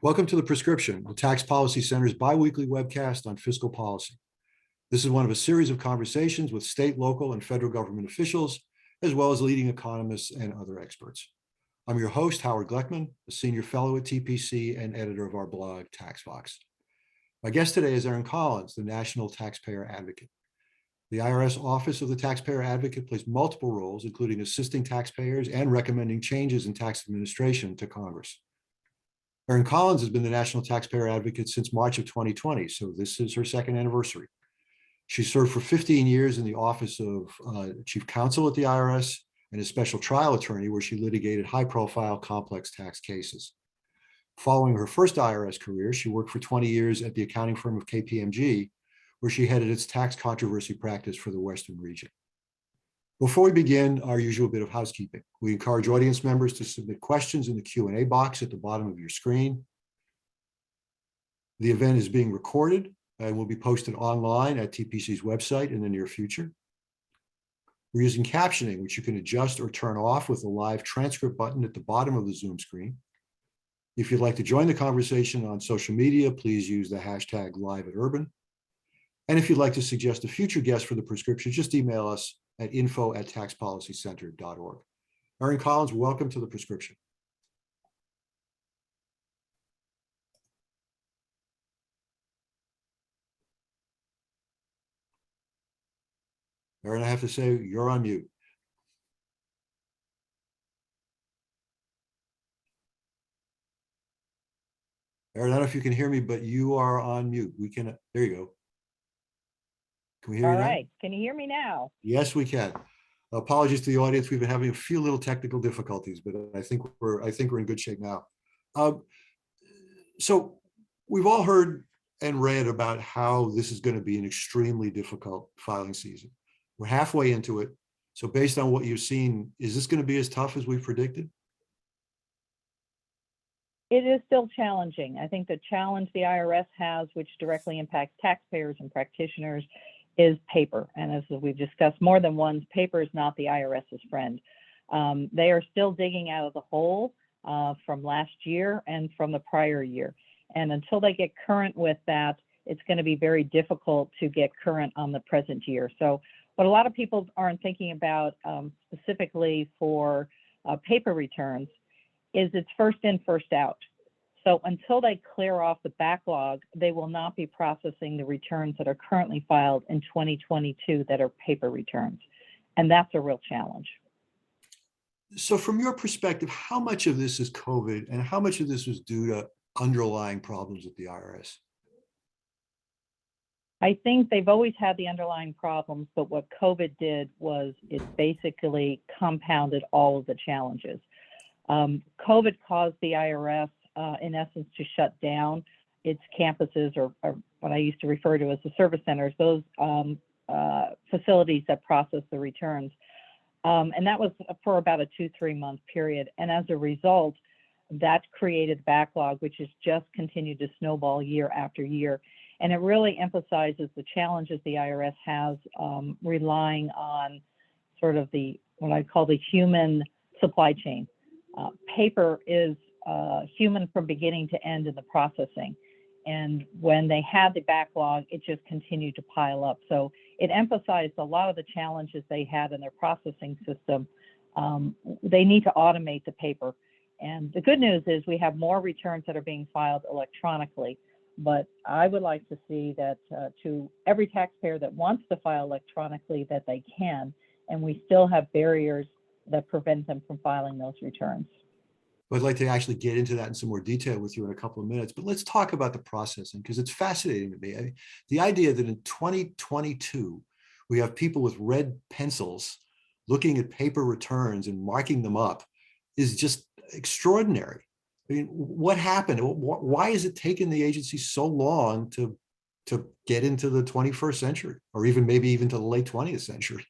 Welcome to The Prescription, the Tax Policy Center's biweekly webcast on fiscal policy. This is one of a series of conversations with state, local, and federal government officials, as well as leading economists and other experts. I'm your host, Howard Gleckman, a senior fellow at TPC and editor of our blog, TaxVox. My guest today is Erin Collins, the National Taxpayer Advocate. The IRS Office of the Taxpayer Advocate plays multiple roles, including assisting taxpayers and recommending changes in tax administration to Congress. Erin Collins has been the National Taxpayer Advocate since March of 2020, so this is her second anniversary. She served for 15 years in the Office of Chief Counsel at the IRS and a special trial attorney where she litigated high-profile complex tax cases. Following her first IRS career, she worked for 20 years at the accounting firm of KPMG, where she headed its tax controversy practice for the Western region. Before we begin, our usual bit of housekeeping. We encourage audience members to submit questions in the Q&A box at the bottom of your screen. The event is being recorded and will be posted online at TPC's website in the near future. We're using captioning, which you can adjust or turn off with the live transcript button at the bottom of the Zoom screen. If you'd like to join the conversation on social media, please use the hashtag #LiveAtUrban. And if you'd like to suggest a future guest for The Prescription, just email us at info@taxpolicycenter.org. Erin Collins, welcome to The Prescription. Erin, I have to say, you're on mute. Erin, I don't know if you can hear me, but you are on mute. We can, there you go. Can we hear you now? All right, can you hear me now? Yes, we can. Apologies to the audience. We've been having a few little technical difficulties, but I think we're in good shape now. So we've all heard and read about how this is going to be an extremely difficult filing season. We're halfway into it. So based on what you've seen, is this going to be as tough as we predicted? It is still challenging. I think the challenge the IRS has, which directly impacts taxpayers and practitioners, is paper. And as we've discussed more than once, paper is not the IRS's friend. They are still digging out of the hole from last year and from the prior year. And until they get current with that, it's going to be very difficult to get current on the present year. So what a lot of people aren't thinking about specifically for paper returns is it's first in, first out. So until they clear off the backlog, they will not be processing the returns that are currently filed in 2022 that are paper returns. And that's a real challenge. So from your perspective, how much of this is COVID and how much of this was due to underlying problems at the IRS? I think they've always had the underlying problems, but what COVID did was it basically compounded all of the challenges. COVID caused the IRS, in essence, to shut down its campuses, or what I used to refer to as the service centers, those facilities that process the returns. And that was for about a 2-3 month period. And as a result, that created backlog, which has just continued to snowball year after year. And it really emphasizes the challenges the IRS has relying on sort of what I call the human supply chain. Paper is human from beginning to end in the processing. And when they had the backlog, it just continued to pile up. So it emphasized a lot of the challenges they had in their processing system. They need to automate the paper. And the good news is we have more returns that are being filed electronically. But I would like to see that to every taxpayer that wants to file electronically, that they can. And we still have barriers that prevent them from filing those returns. I'd like to actually get into that in some more detail with you in a couple of minutes, but let's talk about the processing because it's fascinating to me. I mean, the idea that in 2022, we have people with red pencils looking at paper returns and marking them up is just extraordinary. I mean, what happened? Why is it taking the agency so long to get into the 21st century or maybe even to the late 20th century?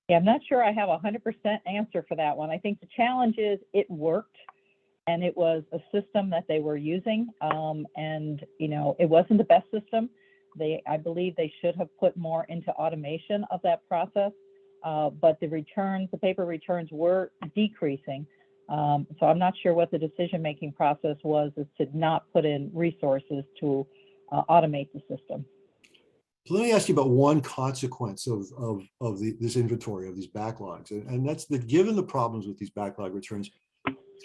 Yeah, I'm not sure I have a 100% answer for that one. I think the challenge is it worked and it was a system that they were using. And, it wasn't the best system. I believe they should have put more into automation of that process. But the paper returns were decreasing. So I'm not sure what the decision-making process was as to not put in resources to automate the system. So let me ask you about one consequence of this inventory of these backlogs, and that's that given the problems with these backlog returns,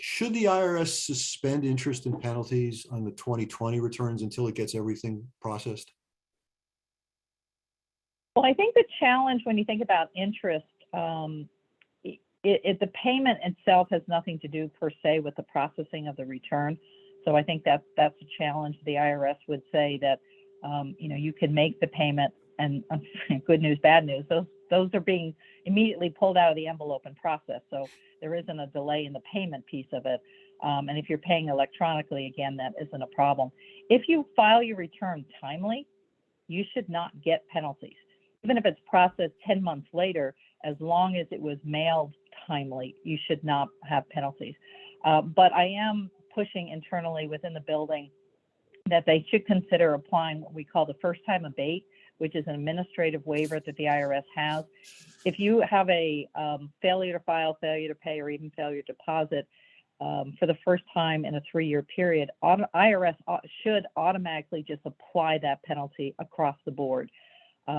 should the IRS suspend interest and penalties on the 2020 returns until it gets everything processed? Well, I think the challenge when you think about interest, the payment itself has nothing to do per se with the processing of the return. So I think that's a challenge. The IRS would say that you can make the payment, and good news, bad news, those are being immediately pulled out of the envelope and processed. So there isn't a delay in the payment piece of it. And if you're paying electronically, again, that isn't a problem. If you file your return timely, you should not get penalties. Even if it's processed 10 months later, as long as it was mailed timely, you should not have penalties. But I am pushing internally within the building that they should consider applying what we call the first time abate, which is an administrative waiver that the IRS has. If you have a failure to file, failure to pay, or even failure to deposit for the first time in a 3-year period, IRS should automatically just apply that penalty across the board.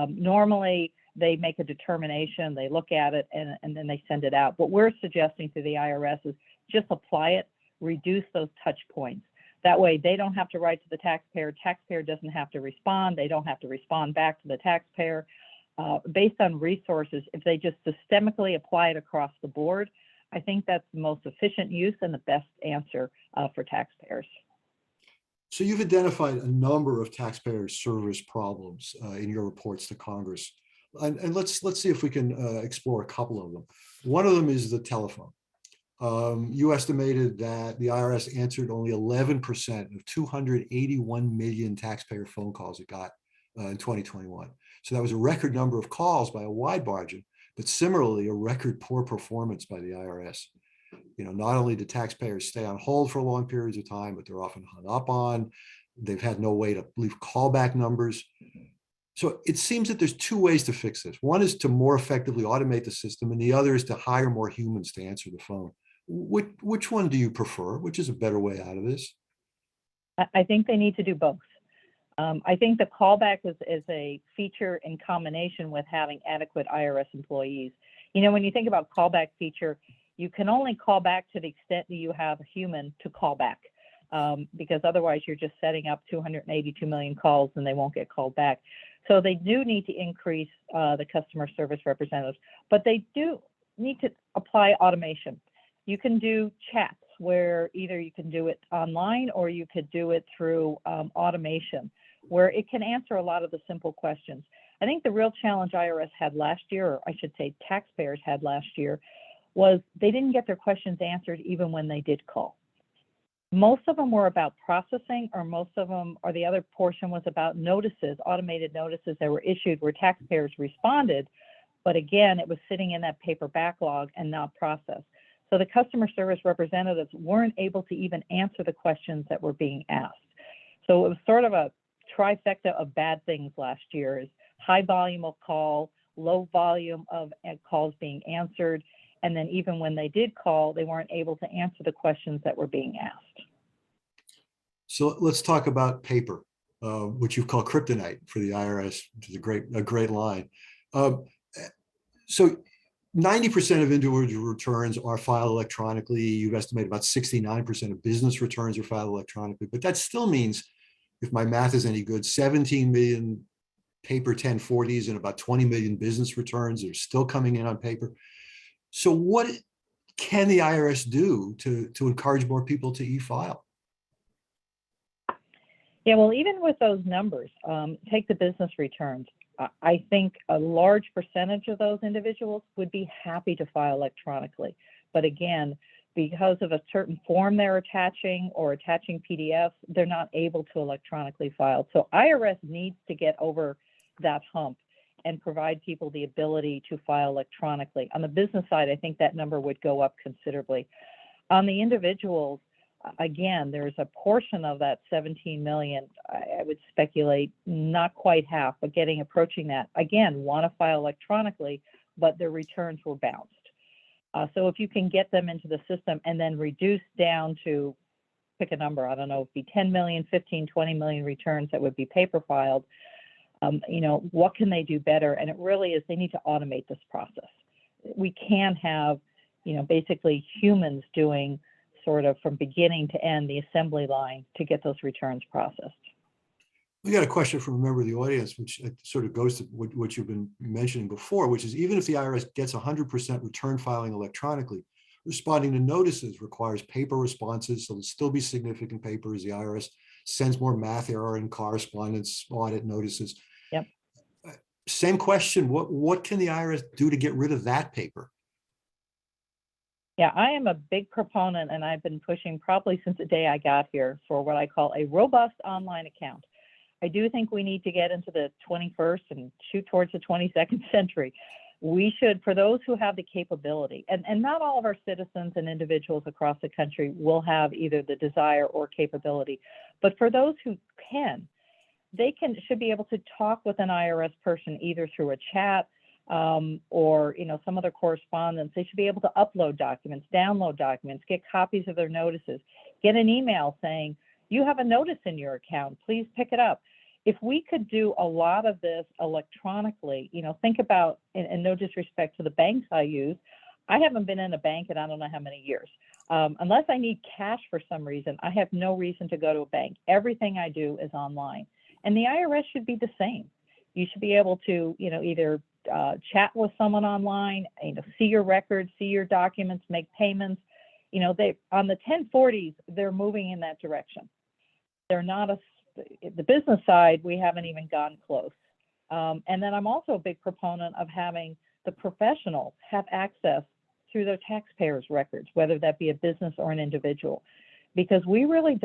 Normally, they make a determination, they look at it, and then they send it out. What we're suggesting to the IRS is just apply it, reduce those touch points. That way, they don't have to write to the taxpayer doesn't have to respond, they don't have to respond back to the taxpayer. Based on resources, if they just systemically apply it across the board, I think that's the most efficient use and the best answer for taxpayers. So you've identified a number of taxpayer service problems in your reports to Congress. And let's see if we can explore a couple of them. One of them is the telephone. You estimated that the IRS answered only 11% of 281 million taxpayer phone calls it got in 2021. So that was a record number of calls by a wide margin, but similarly, a record poor performance by the IRS. Not only do taxpayers stay on hold for long periods of time, but they're often hung up on. They've had no way to leave callback numbers. So it seems that there's two ways to fix this. One is to more effectively automate the system, and the other is to hire more humans to answer the phone. Which one do you prefer? Which is a better way out of this? I think they need to do both. I think the callback is a feature in combination with having adequate IRS employees. When you think about callback feature, you can only call back to the extent that you have a human to call back, because otherwise you're just setting up 282 million calls and they won't get called back. So they do need to increase the customer service representatives, but they do need to apply automation. You can do chats where either you can do it online or you could do it through automation, where it can answer a lot of the simple questions. I think the real challenge IRS had last year, or I should say taxpayers had last year, was they didn't get their questions answered even when they did call. Most of them were about processing, or the other portion was about notices, automated notices that were issued where taxpayers responded, but again, it was sitting in that paper backlog and not processed. So the customer service representatives weren't able to even answer the questions that were being asked. So it was sort of a trifecta of bad things last year: is high volume of call, low volume of calls being answered, and then even when they did call, they weren't able to answer the questions that were being asked. So let's talk about paper, which you've called kryptonite for the IRS, which is a great line. So 90% of individual returns are filed electronically. You've estimated about 69% of business returns are filed electronically, but that still means, if my math is any good, 17 million paper 1040s and about 20 million business returns are still coming in on paper. So what can the IRS do to encourage more people to e-file? Yeah, well, even with those numbers, take the business returns. I think a large percentage of those individuals would be happy to file electronically. But again, because of a certain form they're attaching or attaching PDFs, they're not able to electronically file. So IRS needs to get over that hump and provide people the ability to file electronically. On the business side, I think that number would go up considerably. On the individuals, again, there's a portion of that 17 million, I would speculate not quite half, but approaching that, again, want to file electronically, but their returns were bounced. So if you can get them into the system and then reduce down to, pick a number, I don't know, it'd be 10 million, 15, 20 million returns that would be paper filed, what can they do better? And it really is, they need to automate this process. We can have, basically humans doing sort of from beginning to end the assembly line to get those returns processed. We got a question from a member of the audience, which sort of goes to what you've been mentioning before, which is even if the IRS gets 100% return filing electronically, responding to notices requires paper responses, so there'll still be significant paper as the IRS sends more math error and correspondence audit notices. Yep. Same question, what can the IRS do to get rid of that paper? Yeah, I am a big proponent, and I've been pushing probably since the day I got here for what I call a robust online account. I do think we need to get into the 21st and shoot towards the 22nd century. We should, for those who have the capability, and not all of our citizens and individuals across the country will have either the desire or capability, but for those who can, should be able to talk with an IRS person either through a chat or some other correspondence. They should be able to upload documents, download documents, get copies of their notices, get an email saying, you have a notice in your account, please pick it up. If we could do a lot of this electronically, think about, and no disrespect to the banks I use, I haven't been in a bank in I don't know how many years. Unless I need cash for some reason, I have no reason to go to a bank. Everything I do is online. And the IRS should be the same. You should be able to, either chat with someone online, see your records, see your documents, make payments. They on the 1040s, they're moving in that direction. They're not the business side, we haven't even gone close. And then I'm also a big proponent of having the professionals have access through their taxpayers' records, whether that be a business or an individual, because we really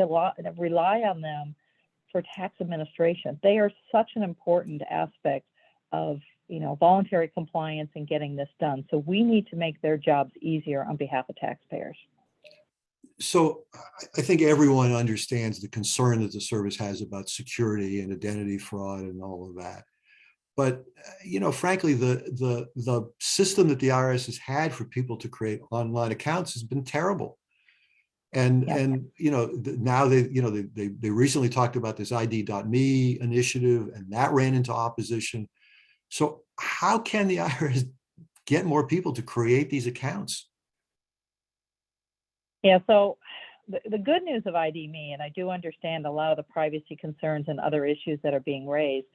rely on them for tax administration. They are such an important aspect of voluntary compliance and getting this done. So we need to make their jobs easier on behalf of taxpayers. So I think everyone understands the concern that the service has about security and identity fraud and all of that. But, frankly, the system that the IRS has had for people to create online accounts has been terrible. And, now they recently talked about this ID.me initiative, and that ran into opposition. So how can the IRS get more people to create these accounts? Yeah, so the good news of IDME, and I do understand a lot of the privacy concerns and other issues that are being raised,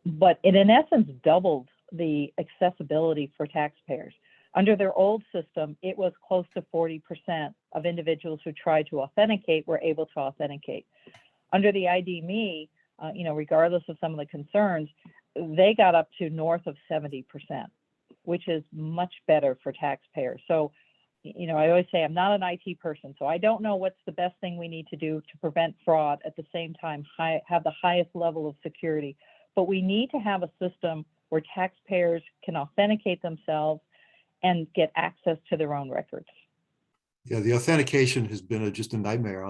but it in essence doubled the accessibility for taxpayers. Under their old system, it was close to 40% of individuals who tried to authenticate were able to authenticate. Under the IDME, regardless of some of the concerns, they got up to north of 70%, which is much better for taxpayers. So I always say I'm not an IT person, so I don't know what's the best thing we need to do to prevent fraud, at the same time have the highest level of security. But we need to have a system where taxpayers can authenticate themselves and get access to their own records. Yeah, the authentication has been just a nightmare.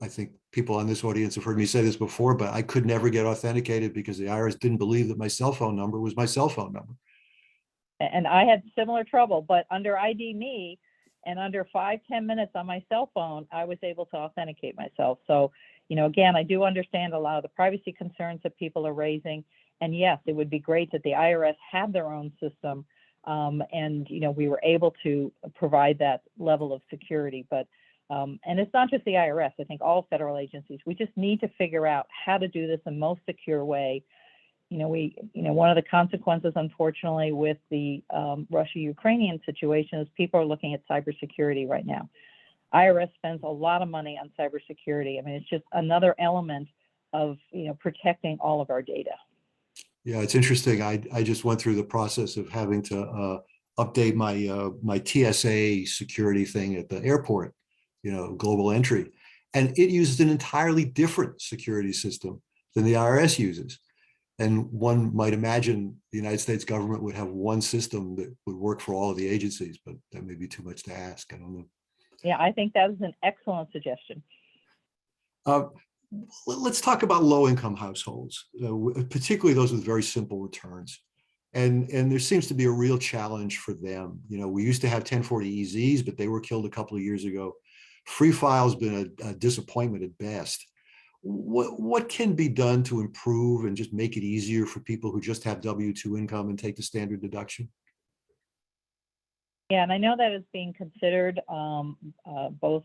I think people on this audience have heard me say this before, but I could never get authenticated because the IRS didn't believe that my cell phone number was my cell phone number. And I had similar trouble, but under IDME and under 5-10 minutes on my cell phone, I was able to authenticate myself. So, again, I do understand a lot of the privacy concerns that people are raising. And yes, it would be great that the IRS had their own system and, we were able to provide that level of security. But, and it's not just the IRS, I think all federal agencies, we just need to figure out how to do this in the most secure way. One of the consequences, unfortunately, with the Russia-Ukrainian situation is people are looking at cybersecurity right now. IRS spends a lot of money on cybersecurity. I mean, it's just another element of, protecting all of our data. Yeah, it's interesting. I just went through the process of having to update my TSA security thing at the airport, global entry, and it uses an entirely different security system than the IRS uses. And one might imagine the United States government would have one system that would work for all of the agencies, but that may be too much to ask. I don't know. Yeah, I think that is an excellent suggestion. Let's talk about low-income households, particularly those with very simple returns. And there seems to be a real challenge for them. You know, we used to have 1040 EZs, but they were killed a couple of years ago. Free file's been a disappointment at best. What can be done to improve and just make it easier for people who just have W-2 income and take the standard deduction? Yeah, and I know that is being considered both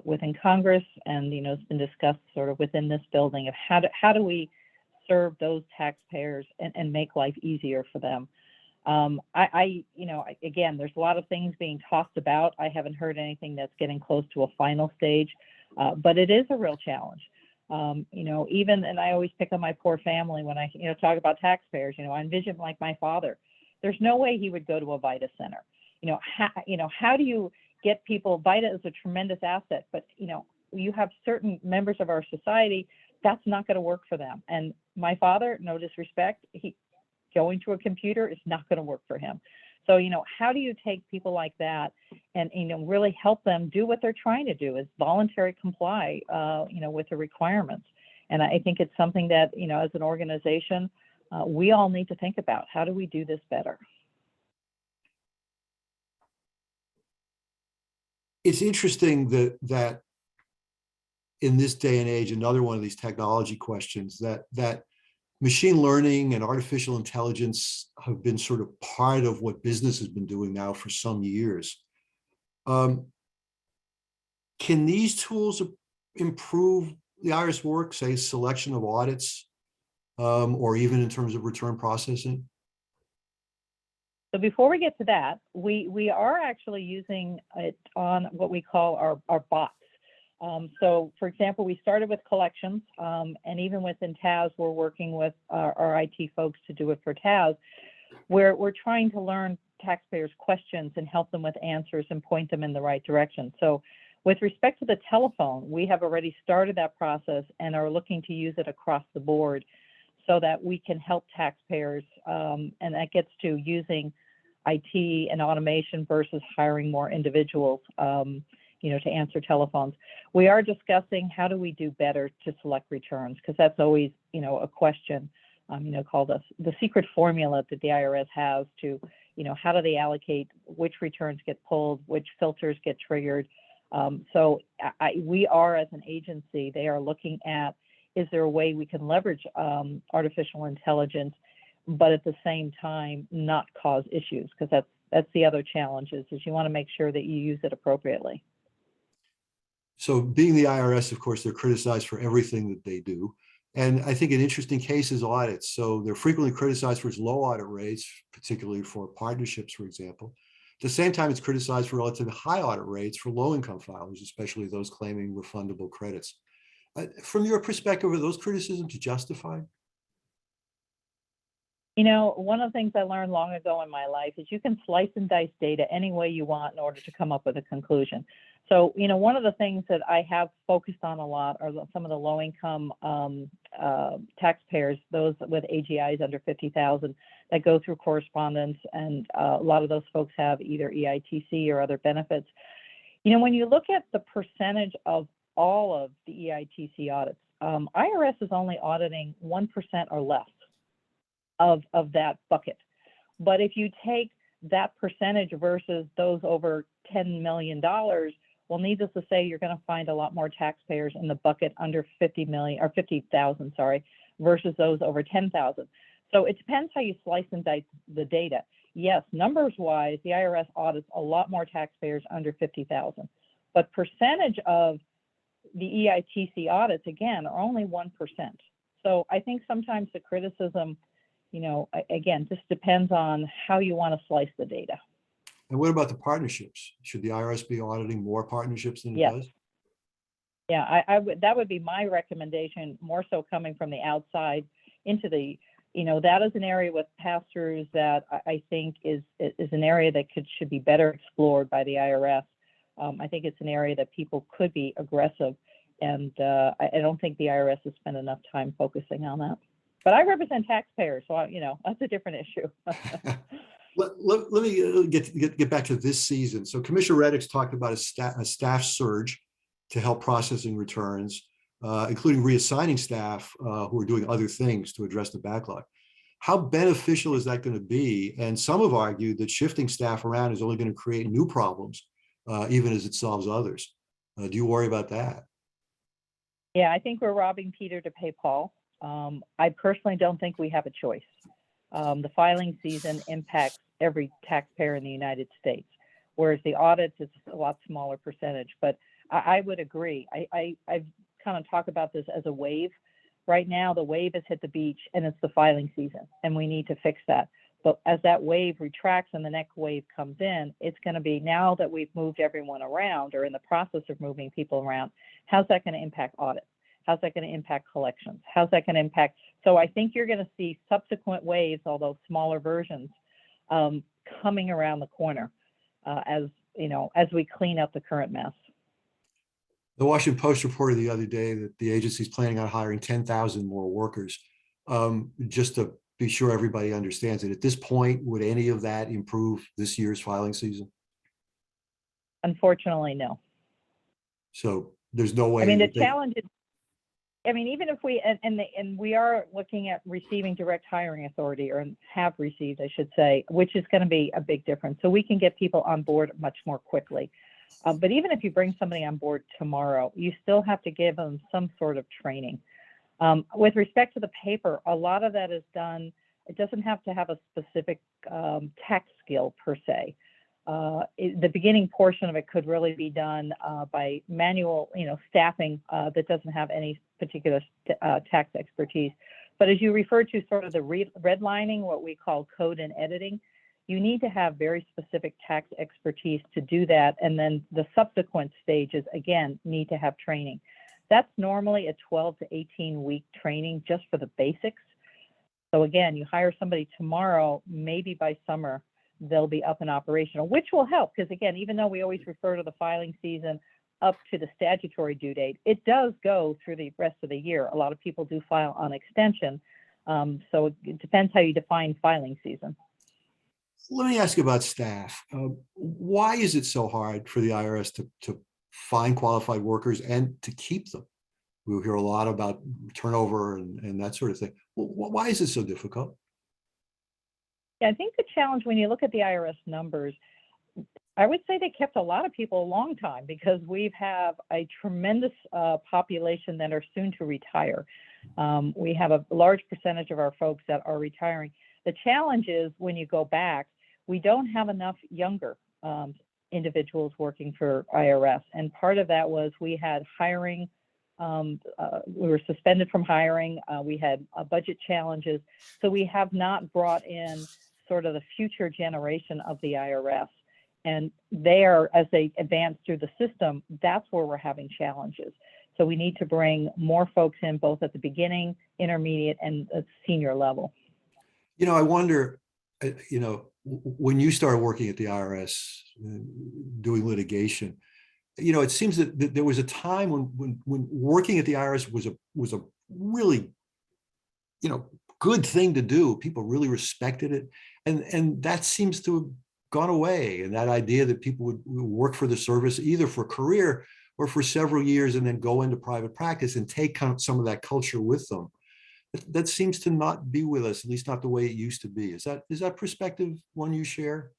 within Congress and, it's been discussed sort of within this building of how do we serve those taxpayers and make life easier for them. Again, there's a lot of things being talked about. I haven't heard anything that's getting close to a final stage, but it is a real challenge. And I always pick on my poor family when I, talk about taxpayers. I envision like my father. There's no way he would go to a VITA center. How do you get people? VITA is a tremendous asset, but you have certain members of our society that's not going to work for them. And my father, no disrespect, going to a computer is not going to work for him. So, how do you take people like that and, really help them do what they're trying to do, is voluntary comply, with the requirements. And I think it's something that, as an organization, we all need to think about. How do we do this better? It's interesting that in this day and age, another one of these technology questions, that machine learning and artificial intelligence have been sort of part of what business has been doing now for some years. Can these tools improve the IRS work, say selection of audits, or even in terms of return processing? So before we get to that, we are actually using it on what we call our bots. So for example, we started with collections, and even within TAS, we're working with our IT folks to do it for TAS, where we're trying to learn taxpayers' questions and help them with answers and point them in the right direction. So with respect to the telephone, we have already started that process and are looking to use it across the board so that we can help taxpayers, and that gets to using IT and automation versus hiring more individuals, to answer telephones. We are discussing how do we do better to select returns, because that's always, a question, called the secret formula that the IRS has to, how do they allocate, which returns get pulled, which filters get triggered. So we are, as an agency, they are looking at, is there a way we can leverage artificial intelligence, but at the same time not cause issues? Because that's the other challenge is you want to make sure that you use it appropriately. So being the IRS, of course, they're criticized for everything that they do. And I think an interesting case is audits. So they're frequently criticized for its low audit rates, particularly for partnerships, for example. At the same time, it's criticized for relatively high audit rates for low-income filers, especially those claiming refundable credits. From your perspective, are those criticisms justified? One of the things I learned long ago in my life is you can slice and dice data any way you want in order to come up with a conclusion. So, one of the things that I have focused on a lot are some of the low-income taxpayers, those with AGIs under 50,000 that go through correspondence, and a lot of those folks have either EITC or other benefits. When you look at the percentage of all of the EITC audits, IRS is only auditing 1% or less of that bucket. But if you take that percentage versus those over $10 million, well, needless to say, you're going to find a lot more taxpayers in the bucket under 50 million or 50,000, versus those over 10,000. So it depends how you slice and dice the data. Yes, numbers wise, the IRS audits a lot more taxpayers under 50,000, but percentage of the EITC audits, again, are only 1%. So I think sometimes the criticism, again, just depends on how you want to slice the data. And what about the partnerships? Should the IRS be auditing more partnerships than it does? Yeah, that would be my recommendation, more so coming from the outside into the, that is an area with pass-throughs that I think is an area that should be better explored by the IRS. I think it's an area that people could be aggressive, and I don't think the IRS has spent enough time focusing on that. But I represent taxpayers, so that's a different issue. Let me get back to this season. So Commissioner Reddick's talked about a staff surge to help processing returns, including reassigning staff who are doing other things to address the backlog. How beneficial is that going to be? And some have argued that shifting staff around is only going to create new problems, even as it solves others. Do you worry about that? Yeah, I think we're robbing Peter to pay Paul. I personally don't think we have a choice. The filing season impacts every taxpayer in the United States, whereas the audits is a lot smaller percentage. But I would agree. I've kind of talked about this as a wave. Right now, the wave has hit the beach and it's the filing season, and we need to fix that. But as that wave retracts and the next wave comes in, it's going to be, now that we've moved everyone around or in the process of moving people around, how's that going to impact audits? How's that going to impact collections? How's that going to impact? So I think you're going to see subsequent waves, although smaller versions, coming around the corner as we clean up the current mess. The Washington Post reported the other day that the agency is planning on hiring 10,000 more workers. Just to be sure everybody understands it, at this point, would any of that improve this year's filing season? Unfortunately, no. So there's no way. I mean, the challenge is, I mean, even if we, and we are looking at receiving direct hiring authority, or have received, I should say, which is going to be a big difference. So we can get people on board much more quickly. But even if you bring somebody on board tomorrow, you still have to give them some sort of training. With respect to the paper, a lot of that is done. It doesn't have to have a specific tax skill per se. The beginning portion of it could really be done by manual, staffing that doesn't have any particular tax expertise. But as you refer to sort of the redlining, what we call code and editing, you need to have very specific tax expertise to do that. And then the subsequent stages, again, need to have training. That's normally a 12 to 18 week training just for the basics. So again, you hire somebody tomorrow, maybe by summer, they'll be up and operational, which will help, because again, even though we always refer to the filing season up to the statutory due date, it does go through the rest of the year. A lot of people do file on extension. So it depends how you define filing season. Let me ask you about staff. Why is it so hard for the IRS to find qualified workers and to keep them? We hear a lot about turnover and that sort of thing. Why is it so difficult? Yeah, I think the challenge when you look at the IRS numbers, I would say they kept a lot of people a long time, because we have a tremendous population that are soon to retire. We have a large percentage of our folks that are retiring. The challenge is when you go back, we don't have enough younger individuals working for IRS. And part of that was we had hiring, we were suspended from hiring, we had budget challenges. So we have not brought in sort of the future generation of the IRS. And there, as they advance through the system, that's where we're having challenges. So we need to bring more folks in, both at the beginning, intermediate, and senior level. I wonder, when you started working at the IRS, doing litigation, it seems that there was a time when working at the IRS was a really, good thing to do. People really respected it. And that seems to have gone away. And that idea that people would work for the service, either for a career or for several years, and then go into private practice and take some of that culture with them. That seems to not be with us, at least not the way it used to be. Is that perspective one you share?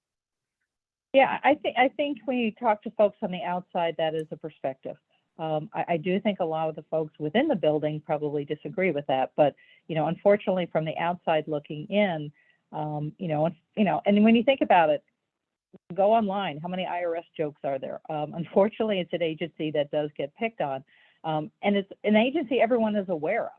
Yeah, I think when you talk to folks on the outside, that is a perspective. I do think a lot of the folks within the building probably disagree with that, but unfortunately, from the outside looking in, and when you think about it, go online. How many IRS jokes are there? Unfortunately, it's an agency that does get picked on, and it's an agency everyone is aware of.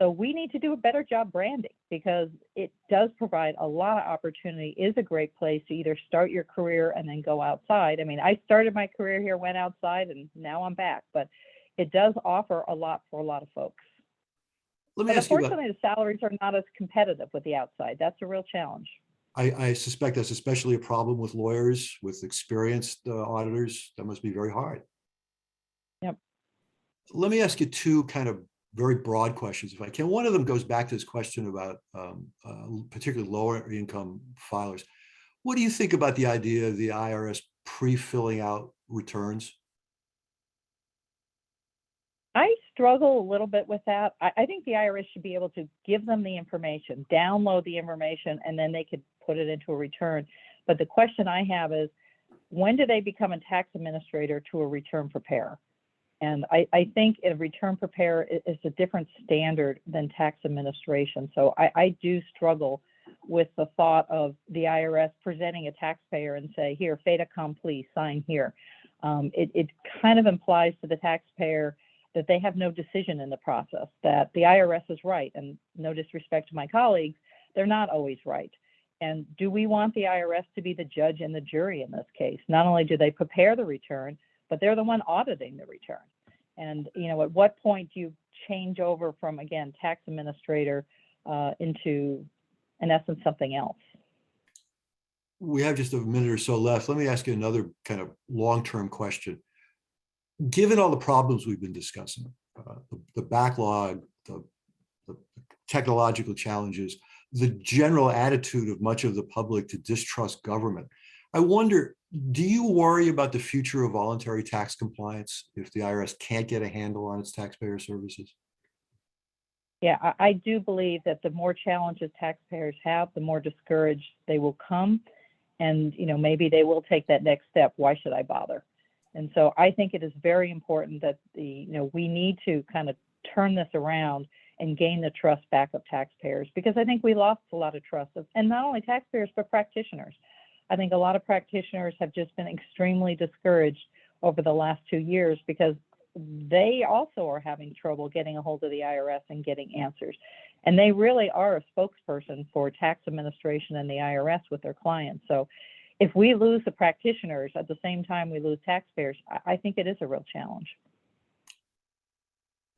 So we need to do a better job branding, because it does provide a lot of opportunity, is a great place to either start your career and then go outside. I mean, I started my career here, went outside, and now I'm back, but it does offer a lot for a lot of folks. Let me But ask you about, unfortunately, the salaries are not as competitive with the outside. That's a real challenge. I suspect that's especially a problem with lawyers, with experienced auditors. That must be very hard. Yep. Let me ask you two kind of very broad questions, if I can. One of them goes back to this question about particularly lower income filers. What do you think about the idea of the IRS pre-filling out returns? I struggle a little bit with that. I think the IRS should be able to give them the information, download the information, and then they could put it into a return. But the question I have is, when do they become a tax administrator to a return preparer? And I think a return preparer is a different standard than tax administration. So I do struggle with the thought of the IRS presenting a taxpayer and say, here, fait accompli, sign here. It kind of implies to the taxpayer that they have no decision in the process, that the IRS is right. And no disrespect to my colleagues, they're not always right. And do we want the IRS to be the judge and the jury in this case? Not only do they prepare the return, but they're the one auditing the return. And, you know, at what point do you change over from, again, tax administrator into, in essence, something else? We have just a minute or so left. Let me ask you another kind of long-term question. Given all the problems we've been discussing, the backlog, the technological challenges, the general attitude of much of the public to distrust government, I wonder, do you worry about the future of voluntary tax compliance if the IRS can't get a handle on its taxpayer services? Yeah, I do believe that the more challenges taxpayers have, the more discouraged they will come. And, you know, maybe they will take that next step. Why should I bother? And so I think it is very important that we need to kind of turn this around and gain the trust back of taxpayers, because I think we lost a lot of trust of, and not only taxpayers, but practitioners. I think a lot of practitioners have just been extremely discouraged over the last 2 years because they also are having trouble getting a hold of the IRS and getting answers. And they really are a spokesperson for tax administration and the IRS with their clients. So if we lose the practitioners at the same time we lose taxpayers, I think it is a real challenge.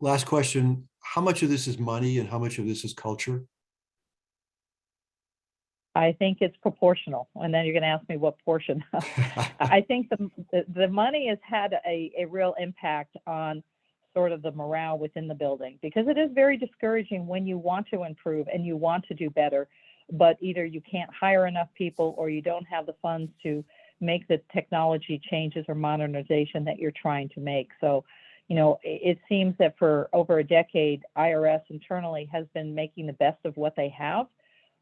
Last question, how much of this is money and how much of this is culture? I think it's proportional. And then you're going to ask me what portion. I think the money has had a real impact on sort of the morale within the building, because it is very discouraging when you want to improve and you want to do better, but either you can't hire enough people or you don't have the funds to make the technology changes or modernization that you're trying to make. So, you know, it seems that for over a decade, IRS internally has been making the best of what they have,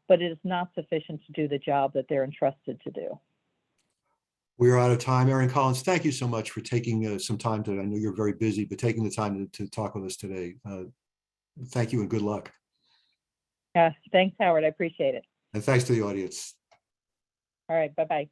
but it is not sufficient to do the job that they're entrusted to do. We're out of time. Erin Collins, thank you so much for taking some time to, I know you're very busy, but taking the time to talk with us today. Thank you and good luck. Thanks, Howard. I appreciate it. And thanks to the audience. All right. Bye-bye.